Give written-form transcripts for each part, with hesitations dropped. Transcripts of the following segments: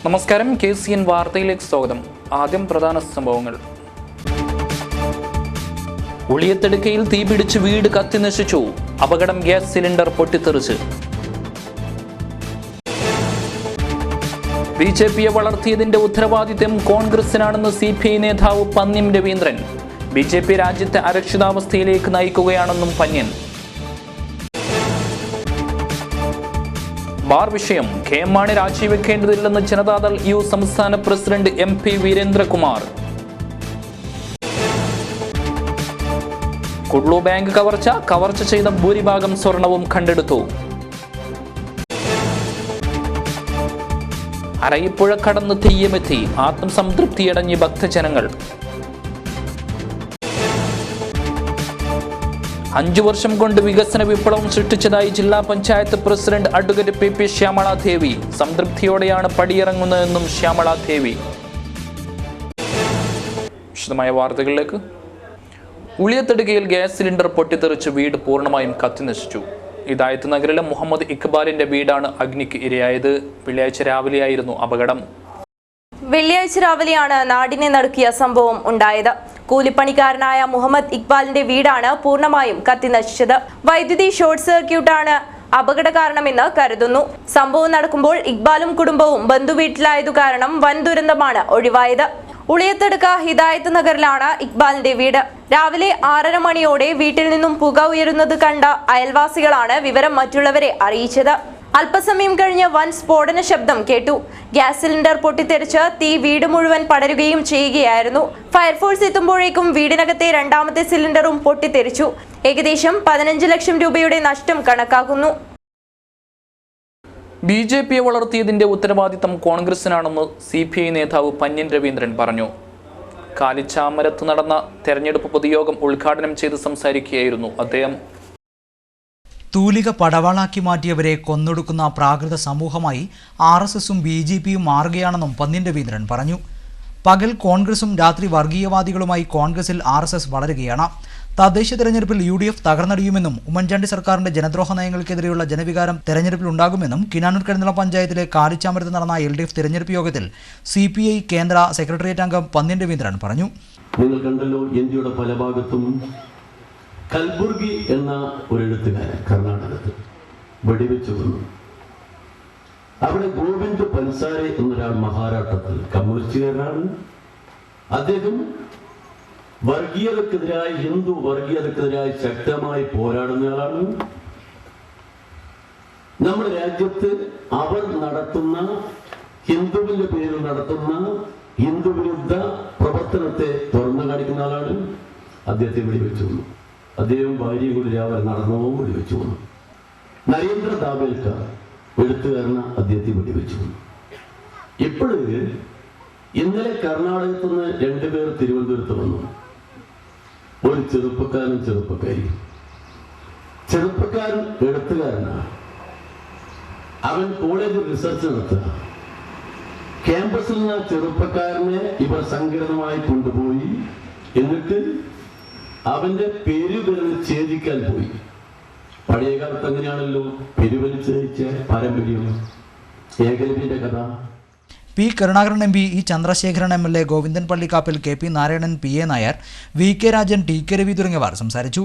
നമസ്കാരം, KCN വാർത്തയിലേക്ക് സ്വാഗതം. ആദ്യം പ്രധാന സംഭവങ്ങൾ. ഉളിയത്തെടുക്കയിൽ തീപിടിച്ച് വീട് കത്തിനശിച്ചു. അപകടം, ഗ്യാസ് സിലിണ്ടർ പൊട്ടിത്തെറിച്ച്. BJPയെ വളർത്തിയതിന്റെ ഉത്തരവാദിത്വം കോൺഗ്രസിനാണെന്ന് CPI നേതാവ് പന്ന്യം രവീന്ദ്രൻ. BJP രാജ്യത്തെ അരക്ഷിതാവസ്ഥയിലേക്ക് നയിക്കുകയാണെന്നും പന്ന്യൻ. ബാർ വിഷയം, KM മാണി രാജിവെക്കേണ്ടതില്ലെന്ന് ജനതാദൾ U സംസ്ഥാന president MP Veerendrakumar. Kudlu bank കവർച്ച ചെയ്ത ഭൂരിഭാഗം സ്വർണവും കണ്ടെടുത്തു. അരയിപ്പുഴ കടന്ന് തെയ്യമെത്തി, ആത്മസംതൃപ്തിയടഞ്ഞ് ഭക്തജനങ്ങൾ. 5 വർഷം കൊണ്ട് വികസന വിപ്ലവം സൃഷ്ടിച്ചതായി ജില്ലാ panchayat president advocate PP Shyamaladevi. സംതൃപ്തിയോടെയാണ് പടിയിറങ്ങുന്നതെന്നും ശ്യാമളാദേവി. വിശദമായ വാർത്തകളിലേക്ക്. ഉളിയത്തെടുക്കയിൽ ഗ്യാസ് സിലിണ്ടർ പൊട്ടിത്തെറിച്ച് വീട് പൂർണ്ണമായും കത്തിനശിച്ചു. ഹിദായത്ത് നഗറിലെ മുഹമ്മദ് ഇക്ബാലിന്റെ വീടാണ് അഗ്നിക്ക് ഇരയായത്. വെള്ളിയാഴ്ച രാവിലെയായിരുന്നു അപകടം. വെള്ളിയാഴ്ച രാവിലെയാണ് നാടിനെ നടുക്കിയ സംഭവം ഉണ്ടായത്. കൂലിപ്പണിക്കാരനായ മുഹമ്മദ് ഇക്ബാലിന്റെ വീടാണ് പൂർണ്ണമായും കത്തിനശിച്ചത്. വൈദ്യുതി ഷോർട്ട് സർക്യൂട്ടാണ് അപകട കാരണമെന്ന് കരുതുന്നു. സംഭവം നടക്കുമ്പോൾ ഇക്ബാലും കുടുംബവും ബന്ധുവീട്ടിലായതു കാരണം വൻ ദുരന്തമാണ് ഒഴിവായത്. ഉളിയത്തെടുക്ക ഹിദായത്ത് നഗറിലാണ് ഇക്ബാലിന്റെ വീട്. രാവിലെ 6:30 മണിയോടെ വീട്ടിൽ നിന്നും പുക ഉയരുന്നത് കണ്ട അയൽവാസികളാണ് വിവരം മറ്റുള്ളവരെ അറിയിച്ചത്. അല്പസമയം കഴിഞ്ഞ് വൻ സ്ഫോടന ശബ്ദം കേട്ടു. ഗ്യാസ് സിലിണ്ടർ പൊട്ടിത്തെറിച്ച് തീ വീട് മുഴുവൻ പടരുകയും ചെയ്യുകയായിരുന്നു. ഫയർഫോഴ്സ് എത്തുമ്പോഴേക്കും വീടിനകത്തെ രണ്ടാമത്തെ സിലിണ്ടറും പൊട്ടിത്തെറിച്ചു. ഏകദേശം 15 ലക്ഷം രൂപയുടെ നഷ്ടം കണക്കാക്കുന്നു. BJPയെ വളർത്തിയതിന്റെ ഉത്തരവാദിത്തം കോൺഗ്രസിനാണെന്ന് CPI നേതാവ് പന്ന്യൻ രവീന്ദ്രൻ പറഞ്ഞു. കാലിച്ചാമരത്ത് നടന്ന തെരഞ്ഞെടുപ്പ് പൊതുയോഗം ഉദ്ഘാടനം ചെയ്ത് സംസാരിക്കുകയായിരുന്നു അദ്ദേഹം. തൂലിക പടവാളാക്കി മാറ്റിയവരെ കൊന്നൊടുക്കുന്ന പ്രാകൃത സമൂഹമായി RSSും BJPയും മാറുകയാണെന്നും പന്ന്യൻ രവീന്ദ്രൻ പറഞ്ഞു. പകൽ കോൺഗ്രസും രാത്രി വർഗീയവാദികളുമായി കോൺഗ്രസിൽ RSS വളരുകയാണ്. തദ്ദേശ തെരഞ്ഞെടുപ്പിൽ UDF തകർന്നടിയുമെന്നും ഉമ്മൻചാണ്ടി സർക്കാരിന്റെ ജനദ്രോഹ നയങ്ങൾക്കെതിരെയുള്ള ജനവികാരം തെരഞ്ഞെടുപ്പിൽ ഉണ്ടാകുമെന്നും കിനാനൂർ കരുന്നള പഞ്ചായത്തിലെ കാലിച്ചാമരത്ത് നടന്ന LDF തെരഞ്ഞെടുപ്പ് യോഗത്തിൽ CPI കേന്ദ്ര സെക്രട്ടേറിയറ്റ് അംഗം പന്ന്യൻ രവീന്ദ്രൻ പറഞ്ഞു. നിങ്ങൾ കണ്ടല്ലോ, ഇന്ത്യയുടെ പല ഭാഗത്തും കൽബുർഗി എന്ന ഒരു എഴുത്തുകാരൻ കർണാടകത്തിൽ വെടിവെച്ചു കൊന്നു. അവിടെ ഗോവിന്ദ് പൻസാരെ എന്നൊരാൾ മഹാരാഷ്ട്രത്തിൽ കമ്മ്യൂണിസ്റ്റുകാരനാണ്. അദ്ദേഹം വർഗീയതക്കെതിരായി, ഹിന്ദു വർഗീയതക്കെതിരായി ശക്തമായി പോരാടുന്നയാളാണ്. നമ്മുടെ രാജ്യത്ത് അവർ നടത്തുന്ന ഹിന്ദുവിന്റെ പേരിൽ നടത്തുന്ന ഹിന്ദു വിരുദ്ധ പ്രവർത്തനത്തെ തുറന്നു കാണിക്കുന്ന ആളാണ്. അദ്ദേഹത്തെ വെടിവെച്ചു കൊന്നു. അദ്ദേഹം ഭാര്യയും കൂടി രാവിലെ നടന്നവും വെടിവെച്ചു കൊന്നു. നരേന്ദ്ര ദാവേൽക്കർ എഴുത്തുകാരന് അദ്ദേഹത്തെ വെടിവെച്ചു കൊന്നു. ഇന്നലെ കർണാടകത്തിൽ നിന്ന് 2 പേർ തിരുവനന്തപുരത്ത് വന്നു. ഒരു ചെറുപ്പക്കാരൻ എഴുത്തുകാരനാണ്. അവൻ കോളേജിൽ റിസർച്ച് നടത്തുക. ക്യാമ്പസിൽ നിന്ന് ചെറുപ്പക്കാരനെ ഇവർ സംഘടിതമായി കൊണ്ടുപോയി, എന്നിട്ട് അവന്റെ പെരുവിരൽ ഛേദിക്കാൻ പോയി. പഴയ കാലത്ത് അങ്ങനെയാണല്ലോ, പെരുവലിച്ചേച്ച പാരമ്പര്യം. ഏകലവ്യന്റെ കഥ. P. Karunakaran MP, E. Chandrasekharan MLA, Govindan Pallikkappil, KP Narayanan, PA Nair, VK Rajan, TK Ravi തുടങ്ങിയവർ സംസാരിച്ചു.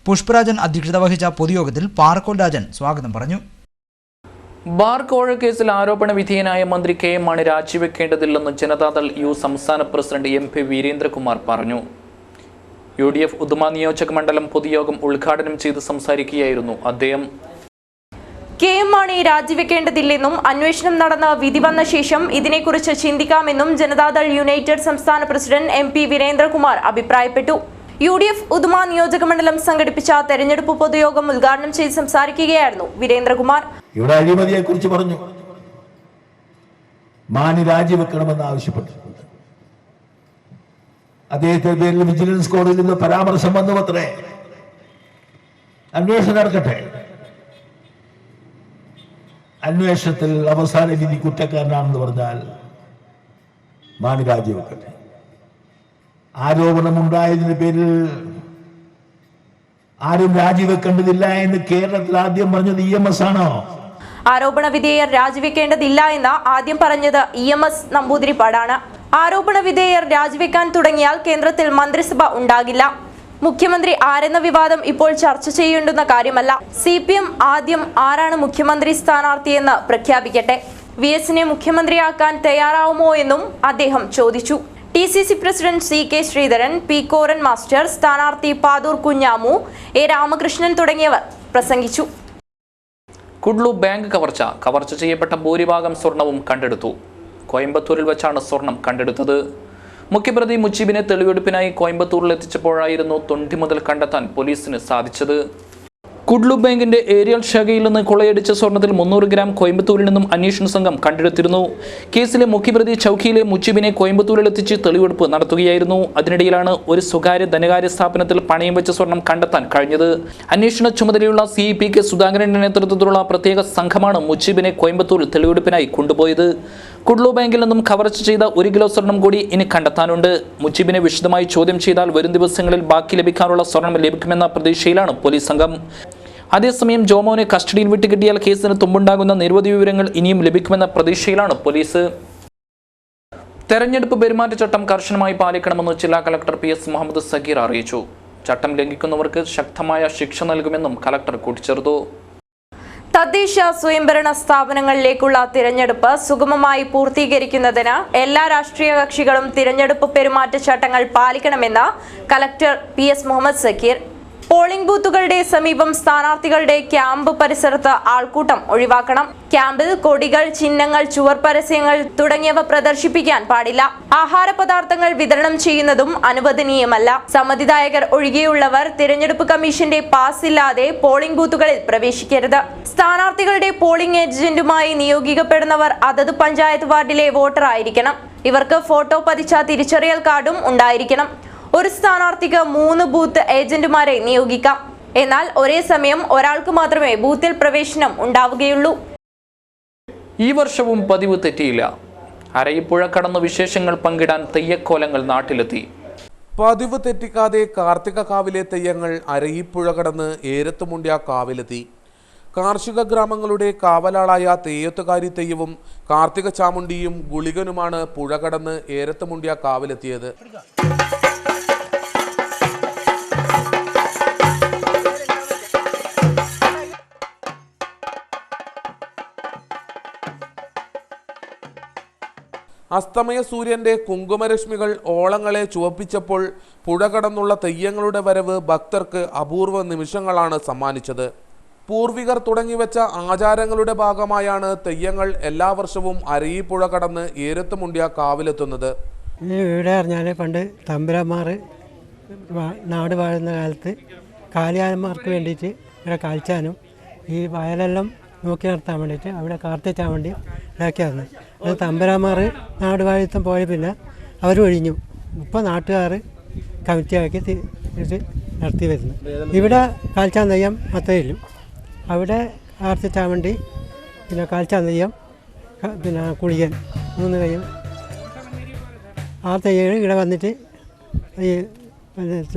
പുഷ്പരാജൻ അധ്യക്ഷത വഹിച്ച പൊതുയോഗത്തിൽ പാറക്കോൽ രാജൻ സ്വാഗതം പറഞ്ഞു. ബാർ കോഴ കേസിൽ ആരോപണ വിധേയനായ മന്ത്രി KM മാണി രാജിവെക്കേണ്ടതില്ലെന്ന് ജനതാദൾ U സംസ്ഥാന പ്രസിഡന്റ് MP വീരേന്ദ്രകുമാർ പറഞ്ഞു. UDF ഉദുമ നിയോജക മണ്ഡലം പൊതുയോഗം ഉദ്ഘാടനം ചെയ്ത് സംസാരിക്കുകയായിരുന്നു അദ്ദേഹം. KM മാണി രാജിവെക്കേണ്ടതില്ലെന്നും അന്വേഷണം നടന്ന വിധി വന്ന ശേഷം ഇതിനെക്കുറിച്ച് ചിന്തിക്കാമെന്നും ജനതാദൾ യുണൈറ്റഡ് സംസ്ഥാന പ്രസിഡന്റ് MP വീരേന്ദ്രകുമാർ അഭിപ്രായപ്പെട്ടു. UDF ഉദുമ നിയോജക മണ്ഡലം സംഘടിപ്പിച്ച തെരഞ്ഞെടുപ്പ് പൊതുയോഗം ഉദ്ഘാടനം ചെയ്ത് സംസാരിക്കുകയായിരുന്നു വീരേന്ദ്രകുമാർ. ഇവിടെ അഴിമതിയെ കുറിച്ച് പറഞ്ഞു. മാണി രാജിവെക്കണമെന്ന് ആവശ്യപ്പെട്ടു. അദ്ദേഹത്തെ പേരിൽ വിജിലൻസ് കോടതിയിൽ നിന്ന് പരാമർശം വന്നു. അത്രേ അന്വേഷണം നടക്കട്ടെ. അന്വേഷണത്തിൽ അവസാന വിധി കുറ്റക്കാരനാണെന്ന് പറഞ്ഞാൽ മാണി രാജിവെക്കട്ടെ. ആരോപണമുണ്ടായതിന്റെ പേരിൽ ആരും രാജിവെക്കേണ്ടതില്ല എന്ന് കേരളത്തിൽ ആദ്യം പറഞ്ഞത് EMS ആണോ? ആരോപണ വിധേയർ രാജിവെക്കേണ്ടതില്ല എന്ന് ആദ്യം പറഞ്ഞത് EMS നമ്പൂതിരിപ്പാടാണ്. ആരോപണ വിധേയർ രാജിവെക്കാൻ തുടങ്ങിയാൽ കേന്ദ്രത്തിൽ മന്ത്രിസഭ ഉണ്ടാകില്ല. മുഖ്യമന്ത്രി ആരെന്ന വിവാദം ഇപ്പോൾ ചർച്ച ചെയ്യേണ്ടുന്ന കാര്യമല്ല. CPM ആദ്യം ആരാണ് മുഖ്യമന്ത്രി സ്ഥാനാർത്ഥിയെന്ന് പ്രഖ്യാപിക്കട്ടെ. VS-നെ മുഖ്യമന്ത്രിയാക്കാൻ തയ്യാറാവുമോ എന്നും അദ്ദേഹം ചോദിച്ചു. TCC president CK Sreedharan, P Koran master, സ്ഥാനാർത്ഥി പാതൂർ കുഞ്ഞാമു, A രാമകൃഷ്ണൻ തുടങ്ങിയവർ പ്രസംഗിച്ചു. കുഡ്ലു ബാങ്ക് കവർച്ച ചെയ്യപ്പെട്ട ഭൂരിഭാഗം സ്വർണവും കണ്ടെടുത്തു. കോയമ്പത്തൂരിൽ വെച്ചാണ് സ്വർണം കണ്ടെടുത്തത്. മുഖ്യപ്രതി മുജീബിനെ തെളിവെടുപ്പിനായി കോയമ്പത്തൂരിൽ എത്തിച്ചപ്പോഴായിരുന്നു തൊണ്ടി മുതൽ കണ്ടെത്താൻ പോലീസിന് സാധിച്ചത്. കുഡ്ലു ബാങ്കിന്റെ ഏരിയൽ ശാഖയിൽ നിന്ന് കൊള്ളയടിച്ച സ്വർണത്തിൽ 300 ഗ്രാം കോയമ്പത്തൂരിൽ നിന്നും അന്വേഷണ സംഘം കണ്ടെടുത്തിരുന്നു. കേസിലെ മുഖ്യപ്രതി ചൌക്കിയിലെ മുജീബിനെ കോയമ്പത്തൂരിൽ എത്തിച്ച് തെളിവെടുപ്പ് നടത്തുകയായിരുന്നു. അതിനിടയിലാണ് ഒരു സ്വകാര്യ ധനകാര്യ സ്ഥാപനത്തിൽ പണയം വെച്ച സ്വർണം കണ്ടെത്താൻ കഴിഞ്ഞത്. അന്വേഷണ ചുമതലയുള്ള CEPK സുധാകരന്റെ നേതൃത്വത്തിലുള്ള പ്രത്യേക സംഘമാണ് മുജീബിനെ കോയമ്പത്തൂരിൽ തെളിവെടുപ്പിനായി കൊണ്ടുപോയത്. കുഡ്ലു ബാങ്കിൽ നിന്നും കവർച്ച ചെയ്ത 1 കിലോ സ്വർണം കൂടി ഇനി കണ്ടെത്താനുണ്ട്. മുജീബിനെ വിശദമായി ചോദ്യം ചെയ്താൽ വരും ദിവസങ്ങളിൽ ബാക്കി ലഭിക്കാനുള്ള സ്വർണം ലഭിക്കുമെന്ന പ്രതീക്ഷയിലാണ് പോലീസ് സംഘം. അതേസമയം ജോമോനെ കസ്റ്റഡിയിൽ വിട്ടുകിട്ടിയാൽ കേസിന് തുമ്പുണ്ടാകുന്ന നിരവധി വിവരങ്ങൾ ഇനിയും ലഭിക്കുമെന്ന പ്രതീക്ഷയിലാണ് പോലീസ്. തെരഞ്ഞെടുപ്പ് പെരുമാറ്റച്ചട്ടം കർശനമായി പാലിക്കണമെന്ന് ജില്ലാ കളക്ടർ PS മുഹമ്മദ് സഗീർ അറിയിച്ചു. ചട്ടം ലംഘിക്കുന്നവർക്ക് ശക്തമായ ശിക്ഷ നൽകുമെന്നും കളക്ടർ കൂട്ടിച്ചേർത്തു. തദ്ദേശ സ്വയംഭരണ സ്ഥാപനങ്ങളിലേക്കുള്ള തിരഞ്ഞെടുപ്പ് സുഗമമായി പൂർത്തീകരിക്കുന്നതിന് എല്ലാ രാഷ്ട്രീയ കക്ഷികളും തിരഞ്ഞെടുപ്പ് പെരുമാറ്റച്ചട്ടങ്ങൾ പാലിക്കണമെന്ന് collector PS Muhammad Sageer. Polling ബൂത്തുകളുടെ സമീപം സ്ഥാനാർത്ഥികളുടെ ക്യാമ്പ് പരിസരത്ത് ആൾക്കൂട്ടം ഒഴിവാക്കണം. ക്യാമ്പിൽ കൊടികൾ, ചിഹ്നങ്ങൾ, ചുവർ പരസ്യങ്ങൾ തുടങ്ങിയവ പ്രദർശിപ്പിക്കാൻ പാടില്ല. ആഹാര പദാർത്ഥങ്ങൾ വിതരണം ചെയ്യുന്നതും അനുവദനീയമല്ല. സമ്മതിദായകർ ഒഴികെയുള്ളവർ തിരഞ്ഞെടുപ്പ് കമ്മീഷന്റെ പാസ് ഇല്ലാതെ പോളിംഗ് ബൂത്തുകളിൽ പ്രവേശിക്കരുത്. സ്ഥാനാർത്ഥികളുടെ പോളിംഗ് ഏജന്റുമായി നിയോഗിക്കപ്പെടുന്നവർ അതത് പഞ്ചായത്ത് വാർഡിലെ വോട്ടർ ആയിരിക്കണം. ഇവർക്ക് ഫോട്ടോ പതിച്ച തിരിച്ചറിയൽ കാർഡും ഉണ്ടായിരിക്കണം. ഒരു സ്ഥാനാർത്ഥിക്ക് 3 ബൂത്ത് ഏജന്റുമാരെ നിയോഗിക്കാം. എന്നാൽ ഒരേ സമയം ഒരാൾക്ക് മാത്രമേ ബൂത്തിൽ പ്രവേശനം ഉണ്ടാവുകയുള്ളൂ. ഈ വർഷവും പതിവ് തെറ്റിയില്ല. അരയിപ്പുഴ കടന്ന് വിശേഷങ്ങൾ പങ്കിടാൻ തെയ്യക്കോലങ്ങൾ നാട്ടിലെത്തി. പതിവ് തെറ്റിക്കാതെ കാർത്തിക കാവിലെ തെയ്യങ്ങൾ അരയിപ്പുഴ കടന്ന് ഏരത്തുമുണ്ടിയ കാവിലെത്തി. കാർഷിക ഗ്രാമങ്ങളുടെ കാവലാളായ തെയ്യത്തുകാരി തെയ്യവും കാർത്തിക ചാമുണ്ടിയും ഗുളികനുമാണ് പുഴ കടന്ന് ഏരത്തുമുണ്ടിയ കാവിലെത്തിയത്. അസ്തമയ സൂര്യന്റെ കുങ്കുമരശ്മികൾ ഓളങ്ങളെ ചുവപ്പിച്ചപ്പോൾ പുഴ കടന്നുള്ള തെയ്യങ്ങളുടെ വരവ് ഭക്തർക്ക് അപൂർവ നിമിഷങ്ങളാണ് സമ്മാനിച്ചത്. പൂർവികർ തുടങ്ങിവെച്ച ആചാരങ്ങളുടെ ഭാഗമായാണ് തെയ്യങ്ങൾ എല്ലാ വർഷവും അരയിപ്പുഴ കടന്ന് ഏരത്തുമുണ്ടിയ കാവിലെത്തുന്നത്. ഈ വീട് പറഞ്ഞാൽ പണ്ട് തമ്പുരാന്മാർ നാട് വാഴുന്ന കാലത്ത് കാലിയാന്മാർക്ക് വേണ്ടിയിട്ട് ഇവിടെ കാഴ്ചാനും ഈ വയലെല്ലാം നോക്കി നടത്താൻ വേണ്ടിയിട്ട് അവിടെ കാർത്തിച്ചാൻ വേണ്ടി ഇതാക്കിയായിരുന്നു. അത് തമ്പുരാന്മാർ നാട് വാഴുത്തം പോയ പിന്നെ അവർ ഒഴിഞ്ഞു. ഇപ്പോൾ നാട്ടുകാർ കമ്മിറ്റിയാക്കി നടത്തി വരുന്നു. ഇവിടെ കാൽച്ചാൻ നെയ്യം മാത്രമേ ഉള്ളൂ. അവിടെ കാർത്തിച്ചാൻ വേണ്ടി പിന്നെ കാൽച്ചാൻ നെയ്യം, പിന്നെ കുളിയൻ 3 കയ്യും ആ തെയ്യം ഇവിടെ വന്നിട്ട് ഈ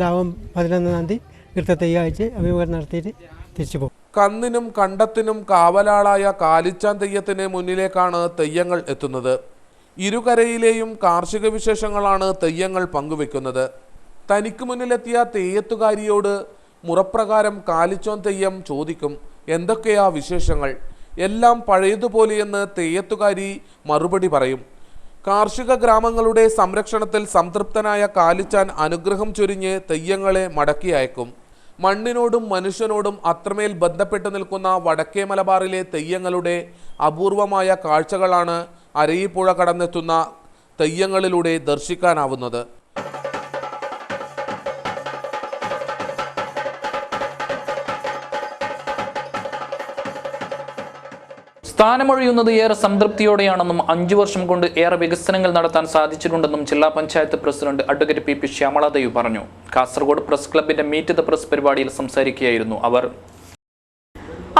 ലാഭം 11-ാം തീയതി ഇവിടുത്തെ തെയ്യം അയച്ച് അഭിമുഖം നടത്തിയിട്ട് തിരിച്ചു പോകും. കന്നിനും കണ്ടത്തിനും കാവലാളായ കാലിച്ചാൻ തെയ്യത്തിന് മുന്നിലേക്കാണ് തെയ്യങ്ങൾ എത്തുന്നത്. ഇരുകരയിലെയും കാർഷിക വിശേഷങ്ങളാണ് തെയ്യങ്ങൾ പങ്കുവെക്കുന്നത്. തനിക്ക് മുന്നിലെത്തിയ തെയ്യത്തുകാരിയോട് മുറപ്രകാരം കാലിച്ചോൻ തെയ്യം ചോദിക്കും, എന്തൊക്കെയാ വിശേഷങ്ങൾ? എല്ലാം പഴയതുപോലെയെന്ന് തെയ്യത്തുകാരി മറുപടി പറയും. കാർഷിക ഗ്രാമങ്ങളുടെ സംരക്ഷണത്തിൽ സംതൃപ്തനായ കാലിച്ചാൻ അനുഗ്രഹം ചൊരിഞ്ഞ് തെയ്യങ്ങളെ മടക്കി അയക്കും. മണ്ണിനോടും മനുഷ്യനോടും അത്രമേൽ ബന്ധപ്പെട്ടു നിൽക്കുന്ന വടക്കേ മലബാറിലെ തെയ്യങ്ങളുടെ അപൂർവമായ കാഴ്ചകളാണ് അരയിപ്പുഴ കടന്നെത്തുന്ന തെയ്യങ്ങളിലൂടെ ദർശിക്കാനാവുന്നത്. സ്ഥാനമൊഴിയുന്നത് ഏറെ സംതൃപ്തിയോടെയാണെന്നും 5 വർഷം കൊണ്ട് ഏറെ വികസനങ്ങൾ നടത്താൻ സാധിച്ചിട്ടുണ്ടെന്നും ജില്ലാ panchayat president advocate PP Shyamala Devi പറഞ്ഞു. കാസർഗോഡ് പ്രസ് ക്ലബിന്റെ മീറ്റ് ദ പ്രസ് പരിപാടിയിൽ സംസാരിക്കുകയായിരുന്നു അവർ.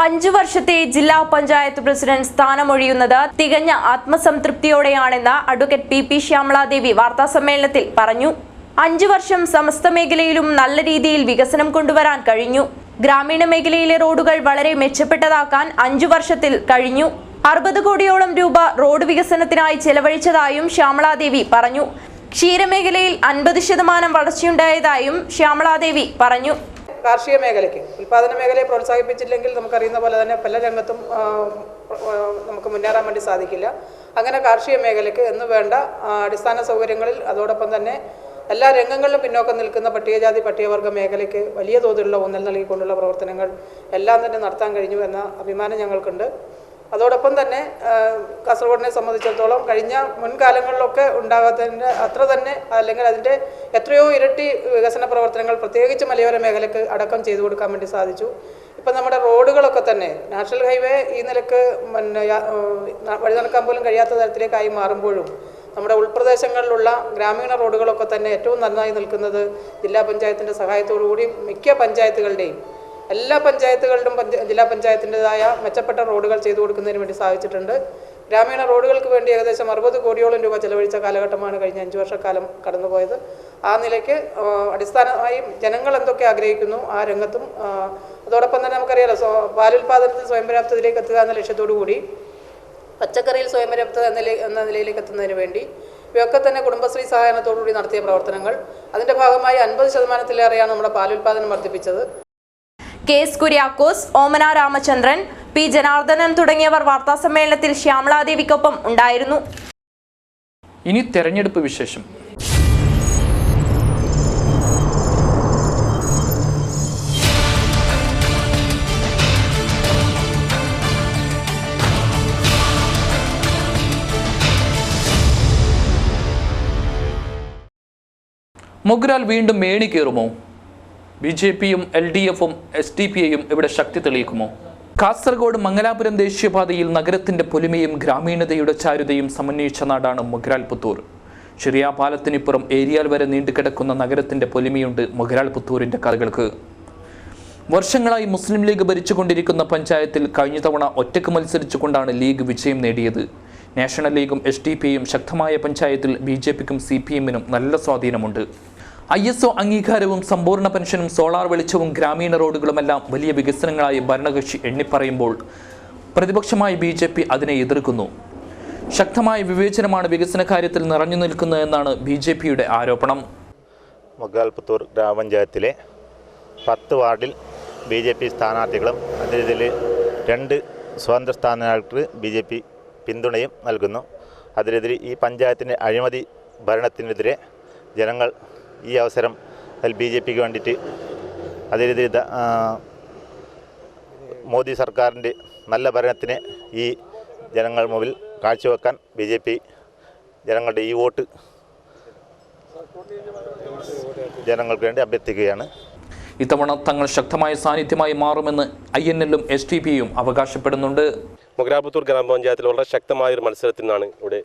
5 വർഷത്തെ ജില്ലാ പഞ്ചായത്ത് പ്രസിഡന്റ് സ്ഥാനമൊഴിയുന്നത് തികഞ്ഞ ആത്മസംതൃപ്തിയോടെയാണെന്ന് അഡ്വക്കേറ്റ് PP ശ്യാമളാദേവി വാർത്താസമ്മേളനത്തിൽ പറഞ്ഞു. 5 വർഷം സമസ്ത മേഖലയിലും നല്ല രീതിയിൽ വികസനം കൊണ്ടുവരാൻ കഴിഞ്ഞു. ഗ്രാമീണ മേഖലയിലെ റോഡുകൾ വളരെ മെച്ചപ്പെട്ടതാക്കാൻ 5 വർഷത്തിൽ കഴിഞ്ഞു. 60 കോടിയോളം രൂപ റോഡ് വികസനത്തിനായി ചെലവഴിച്ചതായും ശ്യാമളാദേവി പറഞ്ഞു. ക്ഷീരമേഖലയിൽ 50% വളർച്ചയുണ്ടായതായും ശ്യാമളാദേവി പറഞ്ഞു. കാർഷിക മേഖലയ്ക്ക് ഉൽപ്പാദന മേഖലയെ പ്രോത്സാഹിപ്പിച്ചില്ലെങ്കിൽ നമുക്കറിയുന്ന പോലെ തന്നെ പല രംഗത്തും നമുക്ക് മുന്നേറാൻ വേണ്ടി സാധിക്കില്ല. അങ്ങനെ കാർഷിക മേഖലയ്ക്ക് എന്ന് വേണ്ട അടിസ്ഥാന സൗകര്യങ്ങളിൽ അതോടൊപ്പം തന്നെ എല്ലാ രംഗങ്ങളിലും പിന്നോക്കം നിൽക്കുന്ന പട്ടികജാതി പട്ടികവർഗ മേഖലയ്ക്ക് വലിയ തോതിലുള്ള ഊന്നൽ നൽകിക്കൊണ്ടുള്ള പ്രവർത്തനങ്ങൾ എല്ലാം തന്നെ നടത്താൻ കഴിഞ്ഞു എന്ന അഭിമാനം ഞങ്ങൾക്കുണ്ട്. അതോടൊപ്പം തന്നെ കാസർഗോഡിനെ സംബന്ധിച്ചിടത്തോളം കഴിഞ്ഞ മുൻകാലങ്ങളിലൊക്കെ ഉണ്ടാകാത്തതിൻ്റെ അത്ര തന്നെ അല്ലെങ്കിൽ അതിൻ്റെ എത്രയോ ഇരട്ടി വികസന പ്രവർത്തനങ്ങൾ പ്രത്യേകിച്ച് മലയോര മേഖലയ്ക്ക് അടക്കം ചെയ്തു കൊടുക്കാൻ വേണ്ടി സാധിച്ചു. ഇപ്പം നമ്മുടെ റോഡുകളൊക്കെ തന്നെ നാഷണൽ ഹൈവേ ഈ നിലക്ക് വഴി നടക്കാൻ പോലും കഴിയാത്ത തരത്തിലേക്കായി മാറുമ്പോഴും നമ്മുടെ ഉൾപ്രദേശങ്ങളിലുള്ള ഗ്രാമീണ റോഡുകളൊക്കെ തന്നെ ഏറ്റവും നന്നായി നിൽക്കുന്നത് ജില്ലാ പഞ്ചായത്തിൻ്റെ സഹായത്തോടുകൂടി മിക്ക പഞ്ചായത്തുകളുടെയും എല്ലാ പഞ്ചായത്തുകളിലും ജില്ലാ പഞ്ചായത്തിൻ്റെതായ മെച്ചപ്പെട്ട റോഡുകൾ ചെയ്തു കൊടുക്കുന്നതിന് വേണ്ടി സാധിച്ചിട്ടുണ്ട്. ഗ്രാമീണ റോഡുകൾക്ക് വേണ്ടി ഏകദേശം 60 കോടിയോളം രൂപ ചെലവഴിച്ച കാലഘട്ടമാണ് കഴിഞ്ഞ 5 വർഷക്കാലം കടന്നുപോയത്. ആ നിലയ്ക്ക് അടിസ്ഥാനമായും ജനങ്ങൾ എന്തൊക്കെ ആഗ്രഹിക്കുന്നു ആ രംഗത്തും അതോടൊപ്പം തന്നെ നമുക്കറിയാലോ പാലുൽപാദനത്തിൽ സ്വയം പര്യാപ്തതയിലേക്ക് എത്തുക എന്ന ലക്ഷ്യത്തോടു കൂടി പച്ചക്കറിയിൽ സ്വയം പര്യാപ്തത എന്ന നിലയിലേക്ക് എത്തുന്നതിന് വേണ്ടി ഇവയൊക്കെ തന്നെ കുടുംബശ്രീ സഹായത്തോടുകൂടി നടത്തിയ പ്രവർത്തനങ്ങൾ അതിൻ്റെ ഭാഗമായി 50%-ലേറെയാണ് നമ്മുടെ പാലുൽപാദനം വർദ്ധിപ്പിച്ചത്. കെ.എസ്. കുര്യാക്കോസ്, ഓമന രാമചന്ദ്രൻ, പി. ജനാർദ്ദനൻ തുടങ്ങിയവർ വാർത്താസമ്മേളനത്തിൽ ശ്യാമളാദേവിക്കൊപ്പം ഉണ്ടായിരുന്നു. ഇനി തെരഞ്ഞെടുപ്പ് വിശേഷം. മൊഗ്രാൽ വീണ്ടും മേണി കയറുമോ? BJPയും LDFും SDPയും ഇവിടെ ശക്തി തെളിയിക്കുമോ? കാസർഗോഡ് മംഗലാപുരം ദേശീയപാതയിൽ നഗരത്തിന്റെ പൊലിമയും ഗ്രാമീണതയുടെ ചാരുതയും സമന്വയിച്ച നാടാണ് മൊഗ്രാൽ പുത്തൂർ. ചെറിയ പാലത്തിനിപ്പുറം ഏരിയാൽ വരെ നീണ്ടുകിടക്കുന്ന നഗരത്തിന്റെ പൊലിമയുണ്ട് മൊഗ്രാൽ പുത്തൂരിന്റെ കഥകൾക്ക്. വർഷങ്ങളായി മുസ്ലിം ലീഗ് ഭരിച്ചുകൊണ്ടിരിക്കുന്ന പഞ്ചായത്തിൽ കഴിഞ്ഞ തവണ ഒറ്റക്ക് മത്സരിച്ചുകൊണ്ടാണ് ലീഗ് വിജയം നേടിയത്. നാഷണൽ ലീഗും SDPയും ശക്തമായ പഞ്ചായത്തിൽ BJPക്കും CPMനും നല്ല സ്വാധീനമുണ്ട്. ISO അംഗീകാരവും സമ്പൂർണ്ണ പെൻഷനും സോളാർ വെളിച്ചവും ഗ്രാമീണ റോഡുകളുമെല്ലാം വലിയ വികസനങ്ങളായി ഭരണകക്ഷി എണ്ണിപ്പറയുമ്പോൾ പ്രതിപക്ഷമായ BJP അതിനെ എതിർക്കുന്നു. ശക്തമായ വിവേചനമാണ് വികസന കാര്യത്തിൽ നിറഞ്ഞു നിൽക്കുന്നതെന്നാണ് BJPയുടെ ആരോപണം. മൊഗ്രാൽ പുത്തൂർ ഗ്രാമപഞ്ചായത്തിലെ 10 വാർഡിൽ BJP സ്ഥാനാർത്ഥികളും അതിൽ 2 സ്വതന്ത്ര സ്ഥാനാർത്ഥികൾക്ക് BJP പിന്തുണയും നൽകുന്നു. അതിനെതിരെ ഈ പഞ്ചായത്തിൻ്റെ അഴിമതി ഭരണത്തിനെതിരെ ജനങ്ങൾ ഈ അവസരം BJPക്ക് വേണ്ടിയിട്ട് അതിനെതിരെ മോദി സർക്കാരിൻ്റെ നല്ല ഭരണത്തിന് ഈ ജനങ്ങൾ മുമ്പിൽ കാഴ്ചവെക്കാൻ BJP ജനങ്ങളുടെ ഈ വോട്ട് ജനങ്ങൾക്ക് വേണ്ടി അഭ്യർത്ഥിക്കുകയാണ്. ഇത്തവണ തങ്ങൾ ശക്തമായ സാന്നിധ്യമായി മാറുമെന്ന് INLും SDPയും അവകാശപ്പെടുന്നുണ്ട്. മൊഗ്രാൽ പുത്തൂർ ഗ്രാമപഞ്ചായത്തിൽ വളരെ ശക്തമായൊരു മത്സരത്തിനാണ് ഇവിടെ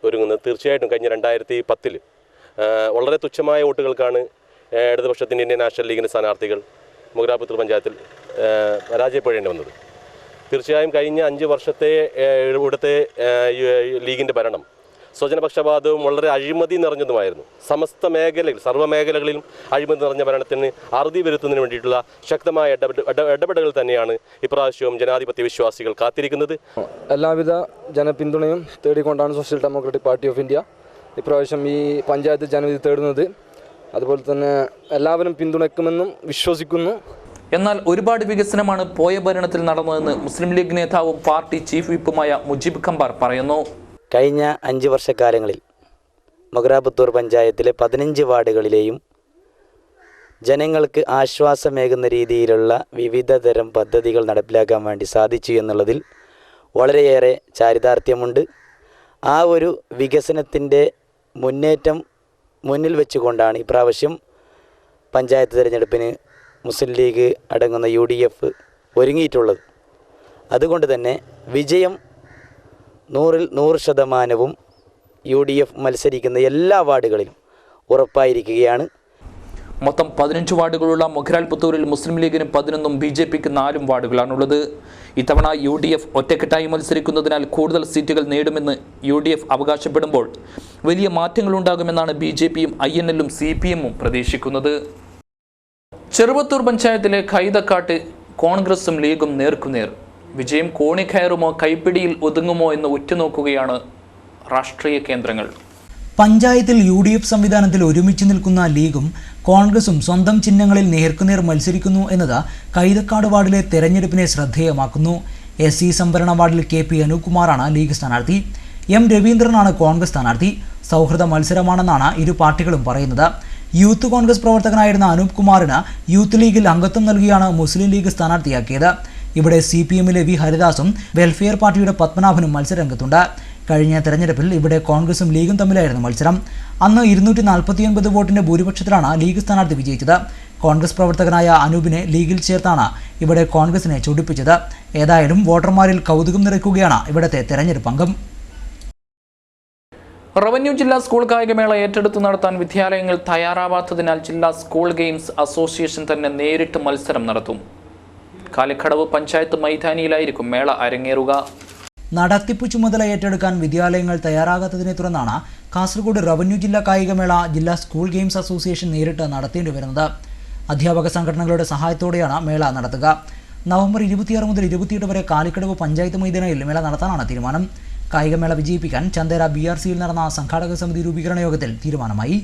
ഒരുങ്ങുന്നത്. തീർച്ചയായിട്ടും കഴിഞ്ഞ 2010 വളരെ തുച്ഛമായ വോട്ടുകൾക്കാണ് ഇടതുപക്ഷത്തിൻ്റെ ഇന്ത്യൻ നാഷണൽ ലീഗിൻ്റെ സ്ഥാനാർത്ഥികൾ മൊഗ്രാൽ പുത്തൂർ പഞ്ചായത്തിൽ പരാജയപ്പെടേണ്ടി വന്നത്. തീർച്ചയായും കഴിഞ്ഞ 5 വർഷത്തെ ഇവിടുത്തെ ലീഗിൻ്റെ ഭരണം സ്വജനപക്ഷപാതവും വളരെ അഴിമതി നിറഞ്ഞതുമായിരുന്നു. സമസ്ത മേഖലയിൽ സർവ്വമേഖലകളിലും അഴിമതി നിറഞ്ഞ ഭരണത്തിന് അറുതി വരുത്തുന്നതിന് വേണ്ടിയിട്ടുള്ള ശക്തമായ ഇടപെടലുകൾ തന്നെയാണ് ഇപ്രാവശ്യവും ജനാധിപത്യ വിശ്വാസികൾ കാത്തിരിക്കുന്നത്. എല്ലാവിധ ജനപിന്തുണയും തേടിക്കൊണ്ടാണ് social democratic party of India ഇപ്രാവശ്യം ഈ പഞ്ചായത്ത് ജനവിധി തേടുന്നത്. അതുപോലെ തന്നെ എല്ലാവരും പിന്തുണയ്ക്കുമെന്നും വിശ്വസിക്കുന്നു. എന്നാൽ ഒരുപാട് വികസനമാണ് പോയ ഭരണത്തിൽ നടന്നതെന്ന് മുസ്ലിം ലീഗ് നേതാവും പാർട്ടി ചീഫ് വിപ്പുമായ മുജീബ് ഖമ്പാർ പറയുന്നു. കഴിഞ്ഞ 5 വർഷക്കാലങ്ങളിൽ മൊഗ്രാൽ പുത്തൂർ പഞ്ചായത്തിലെ 15 വാർഡുകളിലെയും ജനങ്ങൾക്ക് ആശ്വാസമേകുന്ന രീതിയിലുള്ള വിവിധ തരം പദ്ധതികൾ നടപ്പിലാക്കാൻ വേണ്ടി സാധിച്ചു എന്നുള്ളതിൽ വളരെയേറെ ചാരിതാർത്ഥ്യമുണ്ട്. ആ ഒരു വികസനത്തിൻ്റെ മുന്നേറ്റം മുന്നിൽ വെച്ചുകൊണ്ടാണ് ഇപ്രാവശ്യം പഞ്ചായത്ത് തിരഞ്ഞെടുപ്പിന് മുസ്ലിം ലീഗ് അടങ്ങുന്ന UDF ഒരുങ്ങിയിട്ടുള്ളത്. അതുകൊണ്ട് തന്നെ വിജയം 100% UDF മത്സരിക്കുന്ന എല്ലാ വാർഡുകളിലും ഉറപ്പായിരിക്കുകയാണ്. മൊത്തം 15 വാർഡുകളുള്ള മൊഗ്രാൽ പുത്തൂരിൽ മുസ്ലിം ലീഗിന് 11ഉം BJPക്ക് 4 വാർഡുകളാണുള്ളത്. ഇത്തവണ UDF ഒറ്റക്കെട്ടായി മത്സരിക്കുന്നതിനാൽ കൂടുതൽ സീറ്റുകൾ നേടുമെന്ന് UDF അവകാശപ്പെടുമ്പോൾ വലിയ മാറ്റങ്ങളുണ്ടാകുമെന്നാണ് BJPയും INLും CPMും പ്രതീക്ഷിക്കുന്നത്. ചെറുവത്തൂർ പഞ്ചായത്തിലെ കൈതക്കാട്ട് കോൺഗ്രസും ലീഗും നേർക്കുനേർ. വിജയം കോണി കയറുമോ കൈപ്പിടിയിൽ ഒതുങ്ങുമോ എന്ന് ഉറ്റുനോക്കുകയാണ് രാഷ്ട്രീയ കേന്ദ്രങ്ങൾ. പഞ്ചായത്തിൽ UDF സംവിധാനത്തിൽ ഒരുമിച്ച് നിൽക്കുന്ന ലീഗും കോൺഗ്രസും സ്വന്തം ചിഹ്നങ്ങളിൽ നേർക്കുനേർ മത്സരിക്കുന്നു എന്നത് കൈതക്കാട് വാർഡിലെ തെരഞ്ഞെടുപ്പിനെ ശ്രദ്ധേയമാക്കുന്നു. SC സംവരണ വാർഡിൽ KP അനുകുമാറാണ് ലീഗ് സ്ഥാനാർത്ഥി. M രവീന്ദ്രനാണ് കോൺഗ്രസ് സ്ഥാനാർത്ഥി. സൗഹൃദ മത്സരമാണെന്നാണ് ഇരു പാർട്ടികളും പറയുന്നത്. യൂത്ത് കോൺഗ്രസ് പ്രവർത്തകനായിരുന്ന അനൂപ് കുമാറിന് യൂത്ത് ലീഗിൽ അംഗത്വം നൽകിയാണ് മുസ്ലിം ലീഗ് സ്ഥാനാർത്ഥിയാക്കിയത്. ഇവിടെ CPMലെ V ഹരിദാസും വെൽഫെയർ പാർട്ടിയുടെ പത്മനാഭനും മത്സരരംഗത്തുണ്ട്. കഴിഞ്ഞ തെരഞ്ഞെടുപ്പിൽ ഇവിടെ കോൺഗ്രസും ലീഗും തമ്മിലായിരുന്നു മത്സരം. അന്ന് 249 വോട്ടിന്റെ ഭൂരിപക്ഷത്തിലാണ് ലീഗ് സ്ഥാനാർത്ഥി വിജയിച്ചത്. കോൺഗ്രസ് പ്രവർത്തകനായ അനൂപിനെ ലീഗിൽ ചേർത്താണ് ഇവിടെ കോൺഗ്രസിനെ ചൊടിപ്പിച്ചത്. ഏതായാലും വോട്ടർമാരിൽ കൗതുകം നിറയ്ക്കുകയാണ് ഇവിടത്തെ തെരഞ്ഞെടുപ്പ് അംഗം. റവന്യൂ ജില്ലാ സ്കൂൾ കായികമേള ഏറ്റെടുത്ത് നടത്താൻ വിദ്യാലയങ്ങൾ തയ്യാറാവാത്തതിനാൽ ജില്ലാ സ്കൂൾ ഗെയിംസ് അസോസിയേഷൻ തന്നെ നേരിട്ട് മത്സരം നടത്തും. കാലിക്കടവ് പഞ്ചായത്ത് മൈതാനിയിലായിരിക്കും മേള അരങ്ങേറുക. നടത്തിപ്പ് ചുമതല ഏറ്റെടുക്കാൻ വിദ്യാലയങ്ങൾ തയ്യാറാകാത്തതിനെ തുടർന്നാണ് കാസർഗോഡ് റവന്യൂ ജില്ലാ കായികമേള ജില്ലാ സ്കൂൾ ഗെയിംസ് അസോസിയേഷൻ നേരിട്ട് നടത്തേണ്ടി വരുന്നത്. അധ്യാപക സംഘടനകളുടെ സഹായത്തോടെയാണ് മേള നടത്തുക. നവംബർ 26 മുതൽ 28 വരെ കാലിക്കടവ് പഞ്ചായത്ത് മൈതാനിയിൽ മേള നടത്താനാണ് തീരുമാനം. കായികമേള വിജയിപ്പിക്കാൻ ചന്ദേര BRCയിൽ നടന്ന സംഘാടക സമിതി രൂപീകരണ യോഗത്തിൽ തീരുമാനമായി.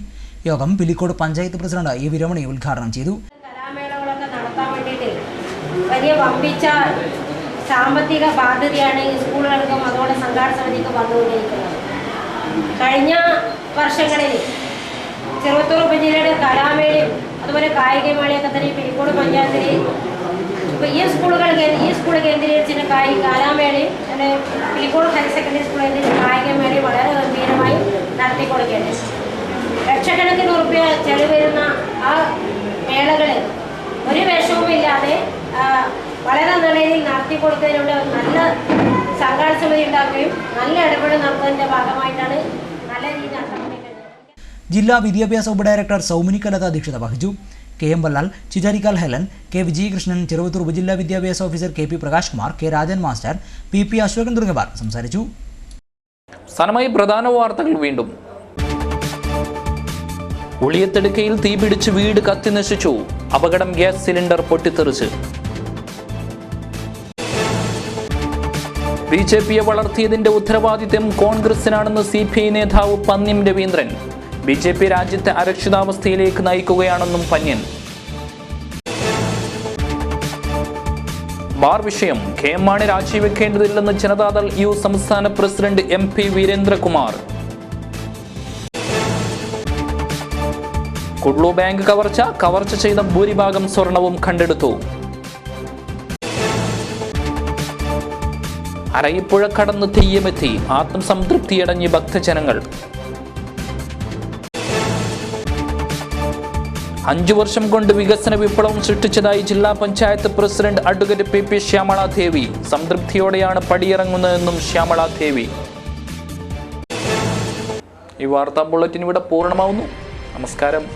യോഗം Pilicode panchayat president A. V. Ramani ഉദ്ഘാടനം ചെയ്തു. കലാമേളകളൊക്കെ നടത്താൻ വേണ്ടിയിട്ട് വലിയ വമ്പിച്ച സാമ്പത്തിക ബാധ്യതയാണ് ഈ സ്കൂളുകൾക്കും അതോടെ സംഘാടക സമിതിക്കും വന്നുകൊണ്ടിരിക്കുന്നത്. കഴിഞ്ഞ വർഷങ്ങളിൽ ചെറുവത്തൂർ ഉപജില്ലയുടെ കലാമേളയും അതുപോലെ കായികമേളയൊക്കെ തന്നെ പിലിക്കോട് പഞ്ചായത്തിൽ ഇപ്പോൾ ഈ സ്കൂൾ കേന്ദ്രീകരിച്ചിട്ട് കലാമേളയും പിലിക്കോട് ഹയർ സെക്കൻഡറി സ്കൂൾ കേന്ദ്രീകരിച്ച് കായികമേളയും വളരെ ഗംഭീരമായി നടത്തിക്കൊടുക്കേണ്ടത്. ലക്ഷക്കണക്കിന് റുപ്യ ചെലവ് വരുന്ന ആ മേളകളിൽ ഒരു വിഷവുമില്ലാതെ വളരെ നല്ല രീതിയിൽ നടത്തിക്കൊടുത്തതിനുള്ള നല്ല സംഘാടക സമിതി ഉണ്ടാക്കുകയും നല്ല ഇടപെടൽ നടത്തുന്നതിൻ്റെ ഭാഗമായിട്ടാണ് നല്ല രീതിയിൽ നടത്തിക്കൊണ്ടിരിക്കുന്നത്. ജില്ലാ വിദ്യാഭ്യാസ ഉപഡയറക്ടർ സൗമിനി കലത അധ്യക്ഷത വഹിച്ചു. KM Vallal, Chittarikkal Helen, K. Vijayakrishnan, Cheruvathur ഉപജില്ലാ വിദ്യാഭ്യാസ officer KP Prakash Kumar, K. Rajan master, PP Ashokan തുടങ്ങിയവർ സംസാരിച്ചു. സനമായി പ്രധാന വാർത്തകൾ വീണ്ടും. ഉളിയത്തെടുക്കയിൽ തീപിടിച്ച് വീട് കത്തി നശിച്ചു. അപകടം ഗ്യാസ് സിലിണ്ടർ പൊട്ടിത്തെറിച്ച്. BJPയെ വളർത്തിയതിന്റെ ഉത്തരവാദിത്വം കോൺഗ്രസിനാണെന്ന് CPI നേതാവ് പന്ന്യം രവീന്ദ്രൻ. BJP രാജ്യത്തെ അരക്ഷിതാവസ്ഥയിലേക്ക് നയിക്കുകയാണെന്നും പന്ന്യൻ. ബാർ വിഷയം KM മാണി രാജിവെക്കേണ്ടതില്ലെന്ന് ജനതാദൾ U സംസ്ഥാന president MP Veerendrakumar. Kudlu bank കവർച്ച ചെയ്ത ഭൂരിഭാഗം സ്വർണവും കണ്ടെടുത്തു. അരയിപ്പുഴ കടന്ന് തെയ്യമെത്തി ആത്മസംതൃപ്തിയടഞ്ഞ് ഭക്തജനങ്ങൾ. 5 വർഷം കൊണ്ട് വികസന വിപ്ലവം സൃഷ്ടിച്ചതായി ജില്ലാ panchayat president advocate PP Shyamaladevi. സംതൃപ്തിയോടെയാണ് പടിയിറങ്ങുന്നതെന്നും ശ്യാമളാദേവി. ഈ വാർത്താ ബുള്ളറ്റിൻ ഇവിടെ പൂർണ്ണമാവുന്നു. നമസ്കാരം.